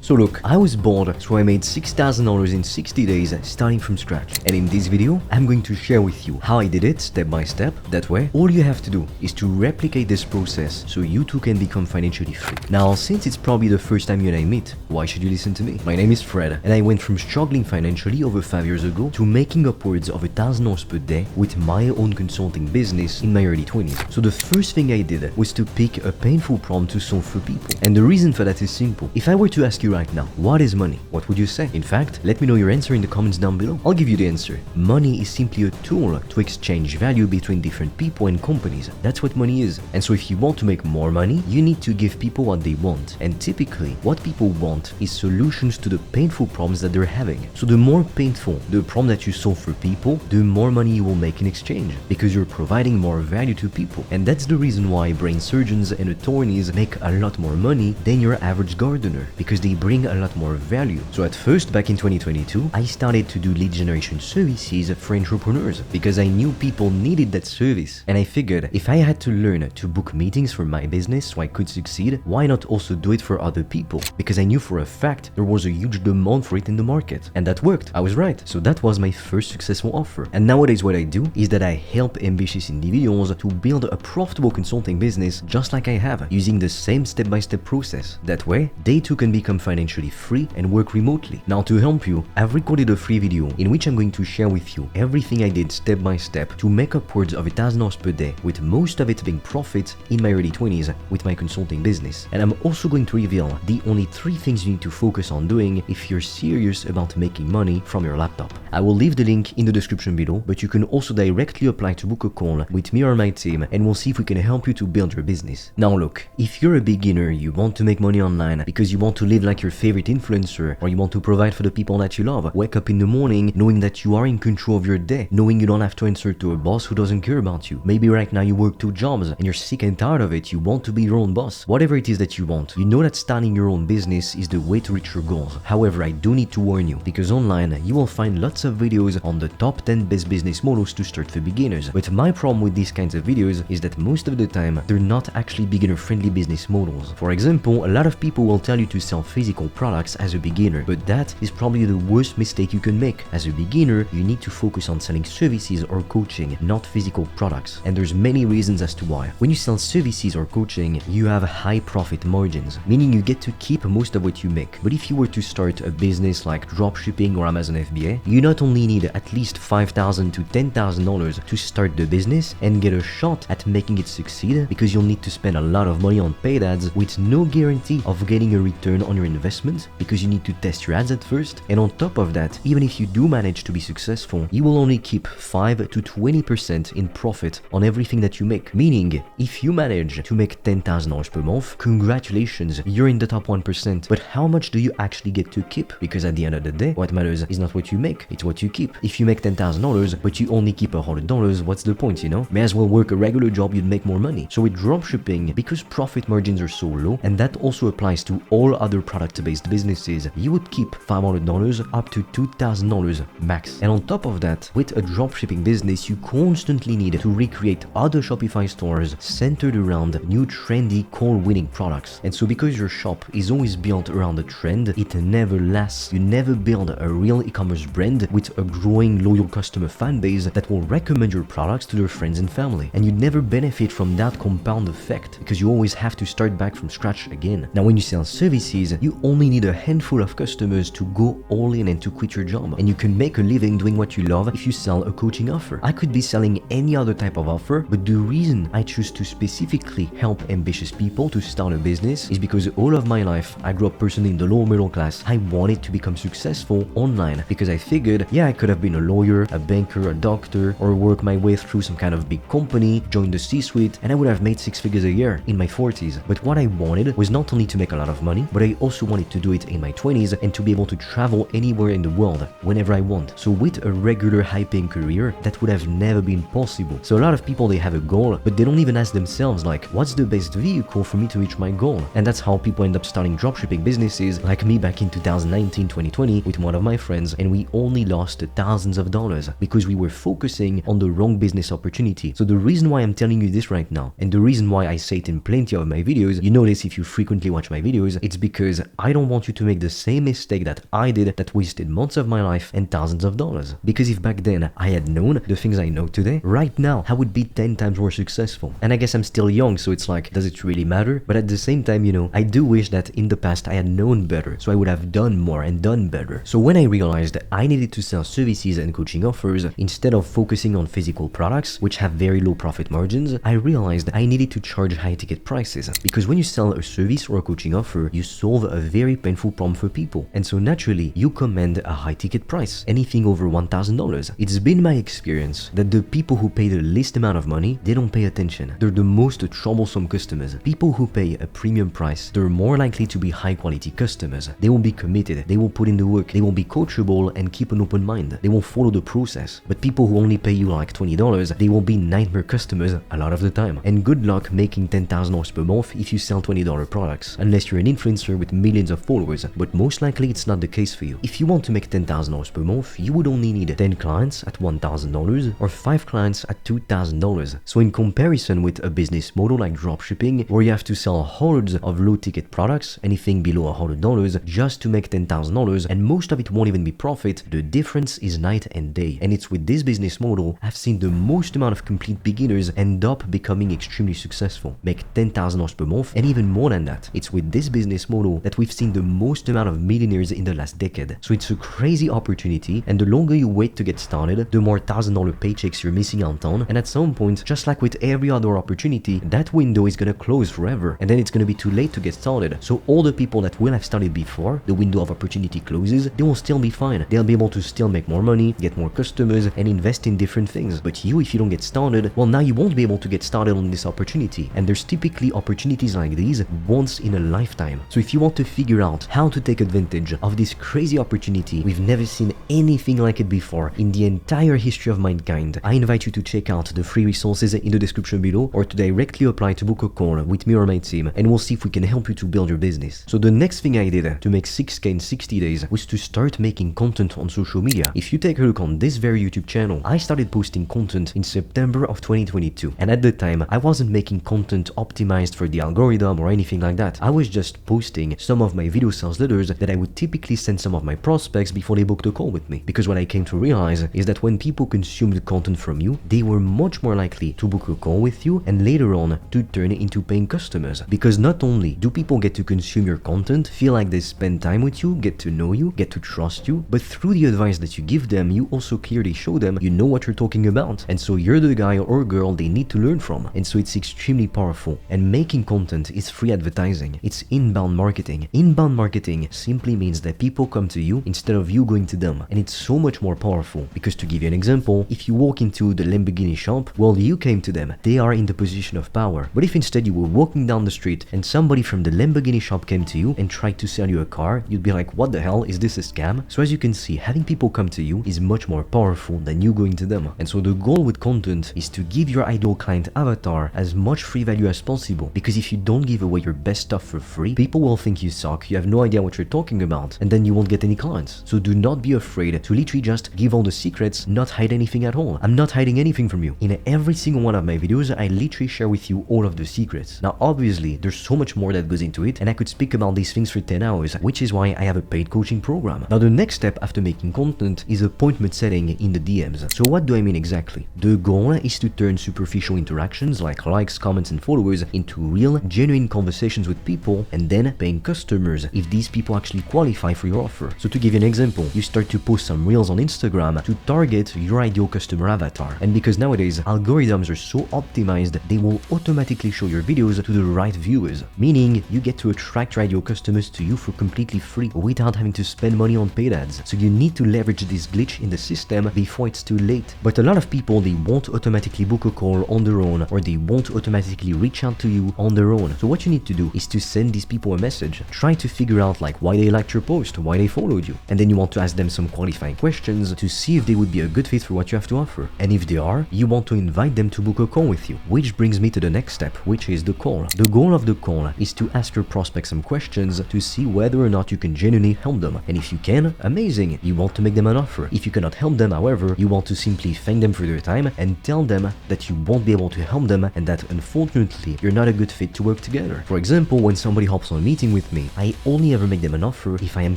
So look, I was bored, so I made $6,000 in 60 days starting from scratch. And in this video, I'm going to share with you how I did it step by step. That way, all you have to do is to replicate this process so you too can become financially free. Now, since it's probably the first time you and I meet, why should you listen to me? My name is Fred, and I went from struggling financially over 5 years ago to making upwards of $1,000 per day with my own consulting business in my early 20s. So the first thing I did was to pick a painful problem to solve for people. And the reason for that is simple. If I were to ask you right now, what is money? What would you say? In fact, let me know your answer in the comments down below. I'll give you the answer. Money is simply a tool to exchange value between different people and companies. That's what money is. And so if you want to make more money, you need to give people what they want. And typically, what people want is solutions to the painful problems that they're having. So the more painful the problem that you solve for people, the more money you will make in exchange, because you're providing more value to people. And that's the reason why brain surgeons and attorneys make a lot more money than your average gardener, because they bring a lot more value. So at first, back in 2022, I started to do lead generation services for entrepreneurs because I knew people needed that service. And I figured if I had to learn to book meetings for my business so I could succeed, why not also do it for other people? Because I knew for a fact there was a huge demand for it in the market. And that worked. I was right. So that was my first successful offer. And nowadays what I do is that I help ambitious individuals to build a profitable consulting business just like I have, using the same step-by-step process. That way, they too can become financially free and work remotely. Now to help you, I've recorded a free video in which I'm going to share with you everything I did step by step to make upwards of $1,000 per day, with most of it being profit in my early 20s with my consulting business. And I'm also going to reveal the only 3 things you need to focus on doing if you're serious about making money from your laptop. I will leave the link in the description below, but you can also directly apply to book a call with me or my team, and we'll see if we can help you to build your business. Now look, if you're a beginner, you want to make money online because you want to live like your favorite influencer, or you want to provide for the people that you love, wake up in the morning knowing that you are in control of your day, knowing you don't have to answer to a boss who doesn't care about you. Maybe right now you work 2 jobs and you're sick and tired of it, you want to be your own boss. Whatever it is that you want, you know that starting your own business is the way to reach your goals. However, I do need to warn you, because online you will find lots of videos on the top 10 best business models to start for beginners. But my problem with these kinds of videos is that most of the time they're not actually beginner-friendly business models. For example, a lot of people will tell you to sell physical products as a beginner, but that is probably the worst mistake you can make. As a beginner, you need to focus on selling services or coaching, not physical products. And there's many reasons as to why. When you sell services or coaching, you have high profit margins, meaning you get to keep most of what you make. But if you were to start a business like dropshipping or Amazon FBA, you not only need at least $5,000 to $10,000 to start the business and get a shot at making it succeed, because you'll need to spend a lot of money on paid ads with no guarantee of getting a return on your investment, because you need to test your ads at first. And on top of that, even if you do manage to be successful, you will only keep 5 to 20% in profit on everything that you make. Meaning, if you manage to make $10,000 per month, congratulations, you're in the top 1%. But how much do you actually get to keep? Because at the end of the day, what matters is not what you make, it's what you keep. If you make $10,000 but you only keep $100, what's the point, you know? May as well work a regular job, you'd make more money. So with dropshipping, because profit margins are so low, and that also applies to all other product-based businesses, you would keep $500 up to $2,000 max. And on top of that, with a dropshipping business, you constantly need to recreate other Shopify stores centered around new trendy core-winning products. And so because your shop is always built around a trend, it never lasts. You never build a real e-commerce brand with a growing loyal customer fan base that will recommend your products to their friends and family. And you never benefit from that compound effect, because you always have to start back from scratch again. Now when you sell services, you only need a handful of customers to go all in and to quit your job. And you can make a living doing what you love if you sell a coaching offer. I could be selling any other type of offer, but the reason I choose to specifically help ambitious people to start a business is because all of my life, I grew up personally in the lower middle class. I wanted to become successful online because I figured, yeah, I could have been a lawyer, a banker, a doctor, or work my way through some kind of big company, join the C-suite, and I would have made 6 figures a year in my 40s. But what I wanted was not only to make a lot of money, but I also wanted to do it in my 20s and to be able to travel anywhere in the world whenever I want. So with a regular high-paying career, that would have never been possible. So a lot of people, they have a goal, but they don't even ask themselves like, what's the best vehicle for me to reach my goal? And that's how people end up starting dropshipping businesses, like me back in 2019, 2020 with one of my friends, and we only lost thousands of dollars because we were focusing on the wrong business opportunity. So the reason why I'm telling you this right now, and the reason why I say it in plenty of my videos, you notice if you frequently watch my videos, it's because I don't want you to make the same mistake that I did that wasted months of my life and thousands of dollars. Because if back then I had known the things I know today, right now I would be 10 times more successful. And I guess I'm still young, so it's like, does it really matter? But at the same time, you know, I do wish that in the past I had known better, so I would have done more and done better. So when I realized that I needed to sell services and coaching offers instead of focusing on physical products, which have very low profit margins, I realized I needed to charge high ticket prices. Because when you sell a service or a coaching offer, you solve a very painful problem for people. And so naturally, you command a high ticket price, anything over $1,000. It's been my experience that the people who pay the least amount of money, they don't pay attention. They're the most troublesome customers. People who pay a premium price, they're more likely to be high quality customers. They will be committed, they will put in the work, they will be coachable and keep an open mind. They will follow the process. But people who only pay you like $20, they will be nightmare customers a lot of the time. And good luck making $10,000 per month if you sell $20 products, unless you're an influencer with millions of followers, but most likely it's not the case for you. If you want to make $10,000 per month, you would only need 10 clients at $1,000 or 5 clients at $2,000. So in comparison with a business model like dropshipping, where you have to sell hundreds of low ticket products, anything below $100, just to make $10,000, and most of it won't even be profit, the difference is night and day. And it's with this business model I've seen the most amount of complete beginners end up becoming extremely successful, make $10,000 per month, and even more than that. It's with this business model that we've seen the most amount of millionaires in the last decade. So it's a crazy opportunity, and the longer you wait to get started, the more $1,000 paychecks you're missing out on, and at some point, just like with every other opportunity, that window is gonna close forever, and then it's gonna be too late to get started. So all the people that will have started before the window of opportunity closes, they will still be fine. They'll be able to still make more money, get more customers, and invest in different things. But you, if you don't get started, well, now you won't be able to get started on this opportunity. And there's typically opportunities like these once in a lifetime. So if you want to figure out how to take advantage of this crazy opportunity, we've never seen anything like it before in the entire history of mankind, I invite you to check out the free resources in the description below, or to directly apply to book a call with me or my team, and we'll see if we can help you to build your business. So the next thing I did to make 6K in 60 days was to start making content on social media. If you take a look on this very YouTube channel, I started posting content in September of 2022, and at the time I wasn't making content optimized for the algorithm or anything like that. I was just posting some of my video sales letters that I would typically send some of my prospects before they booked a call with me. Because what I came to realize is that when people consume the content from you, they were much more likely to book a call with you and later on to turn into paying customers. Because not only do people get to consume your content, feel like they spend time with you, get to know you, get to trust you, but through the advice that you give them, you also clearly show them you know what you're talking about, and so you're the guy or girl they need to learn from. And so it's extremely powerful. And making content is free advertising. It's inbound marketing. Inbound marketing simply means that people come to you instead of you going to them, and it's so much more powerful. Because to give you an example, if you walk into the Lamborghini shop, well, you came to them, they are in the position of power. But if instead you were walking down the street and somebody from the Lamborghini shop came to you and tried to sell you a car, you'd be like, what the hell, is this a scam? So as you can see, having people come to you is much more powerful than you going to them. And so the goal with content is to give your ideal client avatar as much free value as possible, because if you don't give away your best stuff for free, people will think you suck, you have no idea what you're talking about, and then you won't get any clients. So do not be afraid to literally just give all the secrets, not hide anything at all. I'm not hiding anything from you. In every single one of my videos, I literally share with you all of the secrets. Now obviously, there's so much more that goes into it, and I could speak about these things for 10 hours, which is why I have a paid coaching program. Now the next step after making content is appointment setting in the DMs. So what do I mean exactly? The goal is to turn superficial interactions like likes, comments, and followers into real, genuine conversations with people, and then paying customers if these people actually qualify for your offer. So to give you an example, you start to post some reels on Instagram to target your ideal customer avatar. And because nowadays algorithms are so optimized, they will automatically show your videos to the right viewers, meaning you get to attract your ideal customers to you for completely free without having to spend money on paid ads. So you need to leverage this glitch in the system before it's too late. But a lot of people, they won't automatically book a call on their own, or they won't automatically reach out to you on their own. So what you need to do is to send these people a message. Try to figure out like why they liked your post, why they followed you, and then you want to ask them some qualifying questions to see if they would be a good fit for what you have to offer. And if they are, you want to invite them to book a call with you, which brings me to the next step, which is the call. The goal of the call is to ask your prospect some questions to see whether or not you can genuinely help them. And if you can, amazing, you want to make them an offer. If you cannot help them, however, you want to simply thank them for their time and tell them that you won't be able to help them and that unfortunately you're not a good fit to work together. For example, when somebody hops on a meeting with me, me. I only ever make them an offer if I am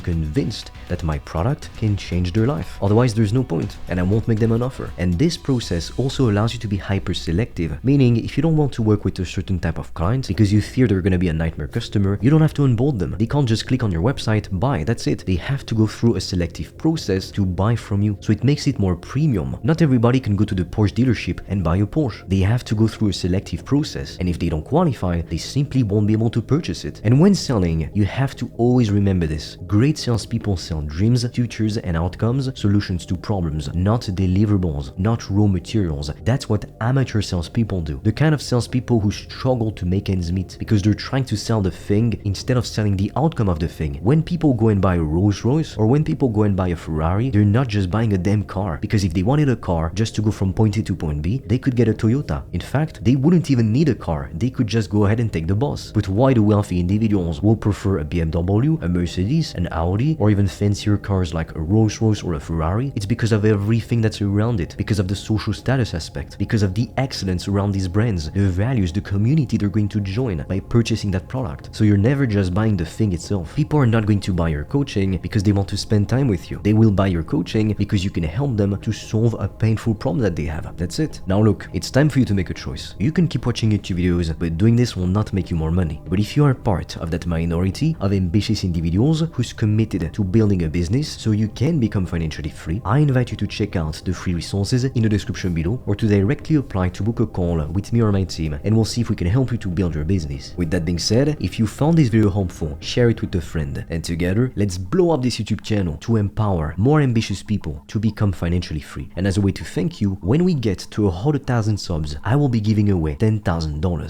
convinced that my product can change their life. Otherwise, there's no point, and I won't make them an offer. And this process also allows you to be hyper selective, meaning if you don't want to work with a certain type of client because you fear they're gonna be a nightmare customer, you don't have to onboard them. They can't just click on your website, buy, that's it. They have to go through a selective process to buy from you. So it makes it more premium. Not everybody can go to the Porsche dealership and buy a Porsche. They have to go through a selective process, and if they don't qualify, they simply won't be able to purchase it. And when selling, you have to always remember this. Great salespeople sell dreams, futures, and outcomes, solutions to problems, not deliverables, not raw materials. That's what amateur salespeople do. The kind of salespeople who struggle to make ends meet because they're trying to sell the thing instead of selling the outcome of the thing. When people go and buy a Rolls Royce, or when people go and buy a Ferrari, they're not just buying a damn car, because if they wanted a car just to go from point A to point B, they could get a Toyota. In fact, they wouldn't even need a car, they could just go ahead and take the bus. But why do wealthy individuals will prefer a BMW, a Mercedes, an Audi, or even fancier cars like a Rolls Royce or a Ferrari? It's because of everything that's around it, because of the social status aspect, because of the excellence around these brands, the values, the community they're going to join by purchasing that product. So you're never just buying the thing itself. People are not going to buy your coaching because they want to spend time with you. They will buy your coaching because you can help them to solve a painful problem that they have. That's it. Now look, it's time for you to make a choice. You can keep watching YouTube videos, but doing this will not make you more money. But if you are part of that minority of ambitious individuals who's committed to building a business so you can become financially free, I invite you to check out the free resources in the description below, or to directly apply to book a call with me or my team, and we'll see if we can help you to build your business. With that being said, if you found this video helpful, share it with a friend, and together, let's blow up this YouTube channel to empower more ambitious people to become financially free. And as a way to thank you, when we get to 100,000 subs, I will be giving away $10,000.